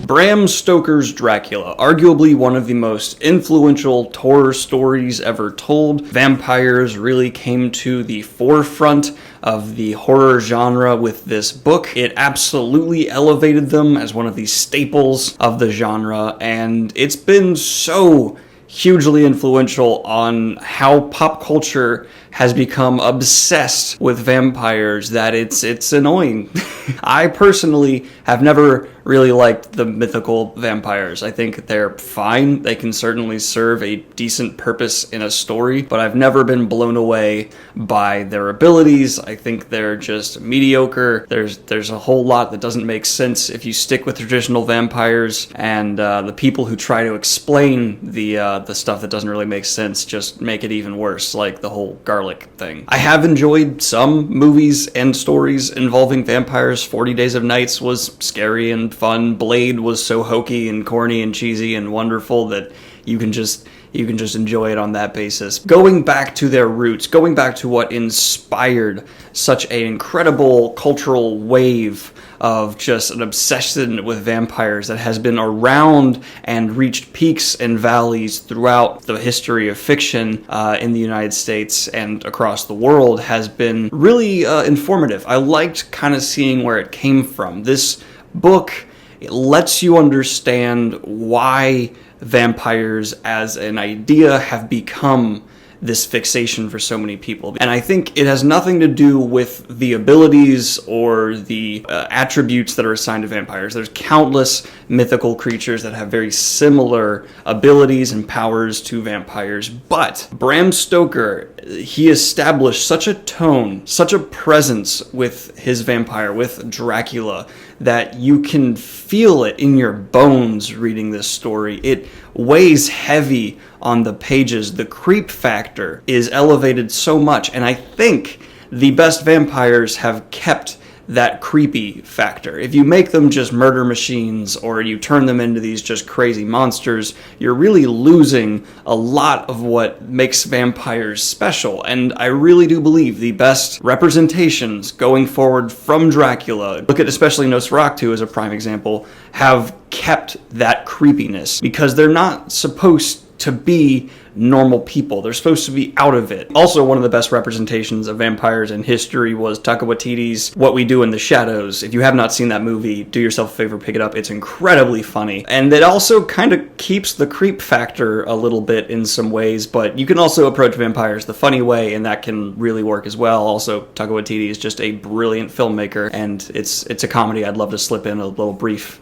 Bram Stoker's Dracula, arguably one of the most influential horror stories ever told. Vampires really came to the forefront of the horror genre with this book. It absolutely elevated them as one of the staples of the genre, and it's been so hugely influential on how pop culture has become obsessed with vampires that it's annoying. I personally have never really liked the mythical vampires. I think they're fine. They can certainly serve a decent purpose in a story, but I've never been blown away by their abilities. I think they're just mediocre. There's a whole lot that doesn't make sense if you stick with traditional vampires, and the people who try to explain the stuff that doesn't really make sense just make it even worse, like the whole garlic thing. I have enjoyed some movies and stories involving vampires. 40 Days of Nights was scary and fun. Blade was so hokey and corny and cheesy and wonderful that you can just enjoy it on that basis. Going back to their roots, going back to what inspired such an incredible cultural wave of just an obsession with vampires that has been around and reached peaks and valleys throughout the history of fiction in the United States and across the world has been really informative. I liked kind of seeing where it came from. This book, it lets you understand why vampires as an idea have become this fixation for so many people. And I think it has nothing to do with the abilities or the attributes that are assigned to vampires. There's countless mythical creatures that have very similar abilities and powers to vampires. But Bram Stoker, he established such a tone, such a presence with his vampire, with Dracula, that you can feel it in your bones reading this story. It weighs heavy on the pages. The creep factor is elevated so much, and I think the best vampires have kept that creepy factor. If you make them just murder machines or you turn them into these just crazy monsters, you're really losing a lot of what makes vampires special. And I really do believe the best representations going forward from Dracula, look at especially Nosferatu as a prime example, have kept that creepiness because they're not supposed to be normal people. They're supposed to be out of it. Also, one of the best representations of vampires in history was Taika Waititi's What We Do in the Shadows. If you have not seen that movie, do yourself a favor, pick it up. It's incredibly funny. And it also kind of keeps the creep factor a little bit in some ways, but you can also approach vampires the funny way, and that can really work as well. Also, Taika Waititi is just a brilliant filmmaker, and it's a comedy I'd love to slip in a little brief.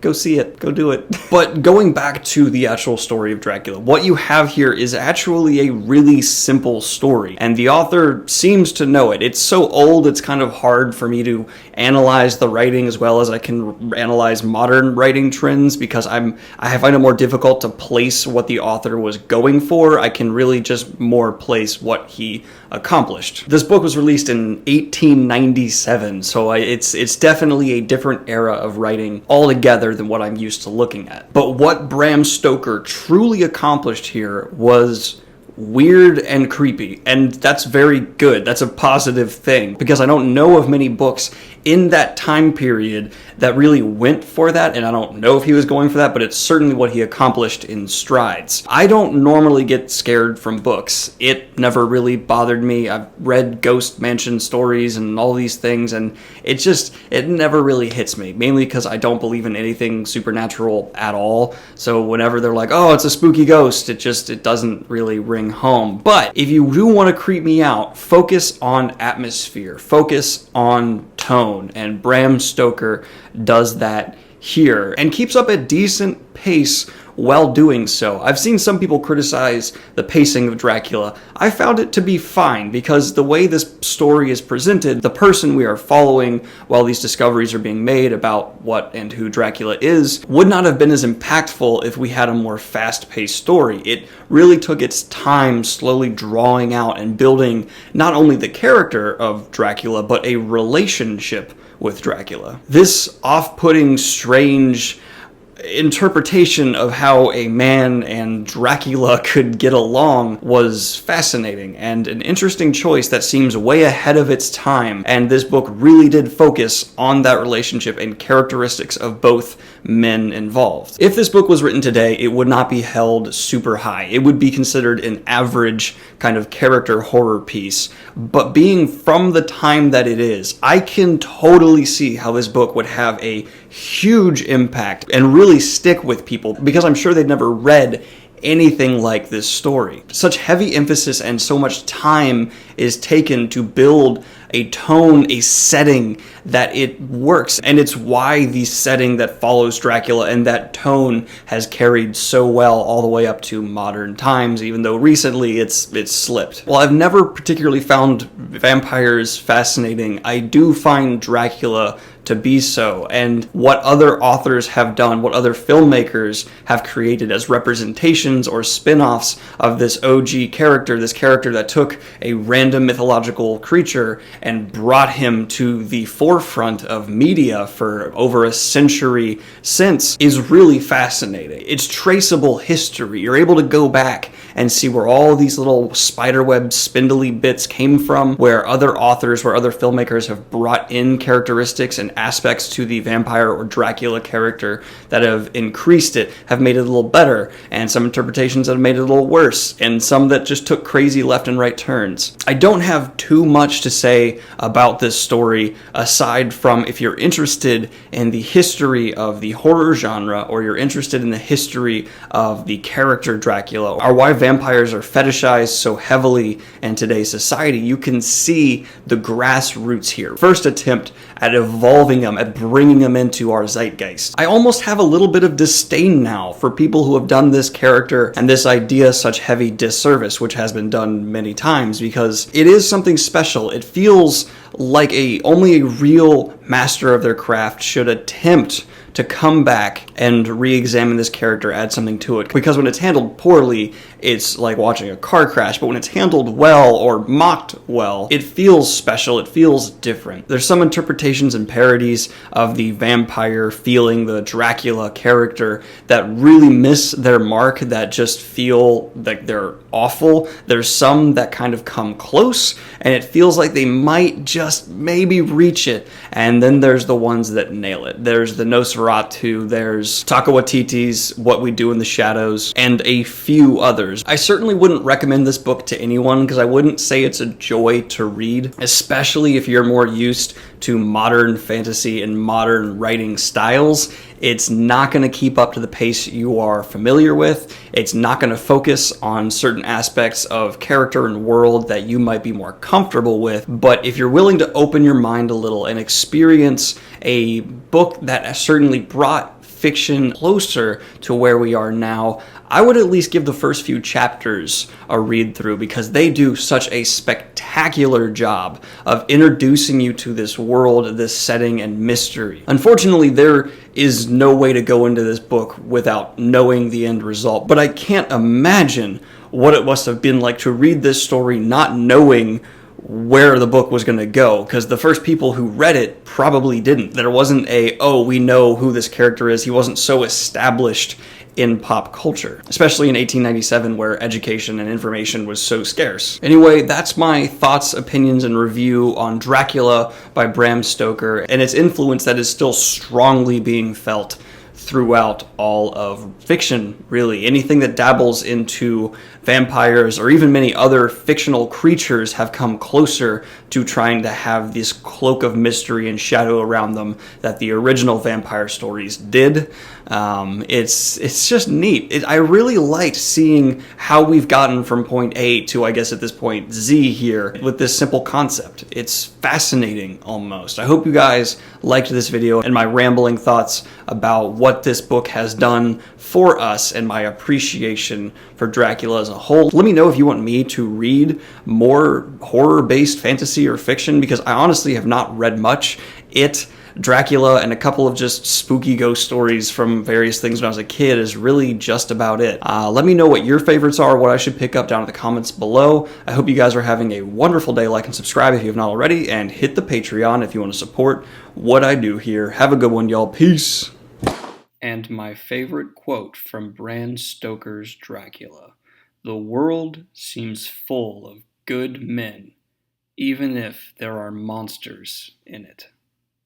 Go see it. Go do it. But going back to the actual story of Dracula, what you have here is actually a really simple story, and the author seems to know it. It's so old, it's kind of hard for me to analyze the writing as well as I can analyze modern writing trends because I find it more difficult to place what the author was going for. I can really just more place what he accomplished. This book was released in 1897, so it's definitely a different era of writing altogether than what I'm used to looking at. But what Bram Stoker truly accomplished here was weird and creepy, and that's very good. That's a positive thing, because I don't know of many books in that time period that really went for that, and I don't know if he was going for that, but it's certainly what he accomplished in strides. I don't normally get scared from books. It never really bothered me. I've read Ghost Mansion stories and all these things, and it never really hits me, mainly because I don't believe in anything supernatural at all. So whenever they're like, oh, it's a spooky ghost, it doesn't really ring home. But if you do want to creep me out, focus on atmosphere, focus on tone, and Bram Stoker does that here and keeps up a decent pace while doing so. I've seen some people criticize the pacing of Dracula. I found it to be fine because the way this story is presented, the person we are following while these discoveries are being made about what and who Dracula is, would not have been as impactful if we had a more fast-paced story. It really took its time slowly drawing out and building not only the character of Dracula, but a relationship with Dracula. This off-putting, strange, interpretation of how a man and Dracula could get along was fascinating and an interesting choice that seems way ahead of its time, and this book really did focus on that relationship and characteristics of both men involved. If this book was written today, it would not be held super high. It would be considered an average kind of character horror piece, but being from the time that it is, I can totally see how this book would have a huge impact and really stick with people, because I'm sure they'd never read anything like this story. Such heavy emphasis and so much time is taken to build a tone, a setting that it works, and it's why the setting that follows Dracula and that tone has carried so well all the way up to modern times, even though recently it's slipped. While I've never particularly found vampires fascinating, I do find Dracula to be so, and what other authors have done, what other filmmakers have created as representations or spin-offs of this OG character, this character that took a random mythological creature and brought him to the forefront of media for over a century since, is really fascinating. It's traceable history. You're able to go back and see where all these little spiderweb spindly bits came from, where other authors, where other filmmakers have brought in characteristics and aspects to the vampire or Dracula character that have increased it, have made it a little better, and some interpretations that have made it a little worse, and some that just took crazy left and right turns. I don't have too much to say about this story, aside from if you're interested in the history of the horror genre, or you're interested in the history of the character Dracula, or why vampires are fetishized so heavily in today's society. You can see the grassroots here. First attempt at evolving them, at bringing them into our zeitgeist. I almost have a little bit of disdain now for people who have done this character and this idea such heavy disservice, which has been done many times, because it is something special. It feels like only a real master of their craft should attempt to come back and re-examine this character, add something to it. Because when it's handled poorly, it's like watching a car crash, but when it's handled well or mocked well, it feels special, it feels different. There's some interpretations and parodies of the vampire feeling the Dracula character that really miss their mark, that just feel like they're awful. There's some that kind of come close, and it feels like they might just maybe reach it. And then there's the ones that nail it. There's the Nosferatu, there's Taika Waititi's What We Do in the Shadows, and a few others. I certainly wouldn't recommend this book to anyone, because I wouldn't say it's a joy to read, especially if you're more used to modern fantasy and modern writing styles. It's not going to keep up to the pace you are familiar with. It's not going to focus on certain aspects of character and world that you might be more comfortable with. But if you're willing to open your mind a little and experience a book that certainly brought fiction closer to where we are now, I would at least give the first few chapters a read through, because they do such a spectacular job of introducing you to this world, this setting, and mystery. Unfortunately, there is no way to go into this book without knowing the end result, but I can't imagine what it must have been like to read this story not knowing where the book was going to go, because the first people who read it probably didn't. There wasn't we know who this character is. He wasn't so established in pop culture, especially in 1897, where education and information was so scarce. Anyway, that's my thoughts, opinions, and review on Dracula by Bram Stoker, and its influence that is still strongly being felt throughout all of fiction, really. Anything that dabbles into vampires or even many other fictional creatures have come closer to trying to have this cloak of mystery and shadow around them that the original vampire stories did. It's just neat. I really liked seeing how we've gotten from point A to, I guess at this point, Z here with this simple concept. It's fascinating almost. I hope you guys liked this video and my rambling thoughts about what this book has done for us and my appreciation for Dracula as a whole. Let me know if you want me to read more horror-based fantasy or fiction, because I honestly have not read much. Dracula and a couple of just spooky ghost stories from various things when I was a kid is really just about it. Let me know what your favorites are, what I should pick up down in the comments below. I hope you guys are having a wonderful day. Like and subscribe if you have not already, and hit the Patreon if you want to support what I do here. Have a good one, y'all. Peace. and my favorite quote from Bram Stoker's Dracula. The world seems full of good men, even if there are monsters in it.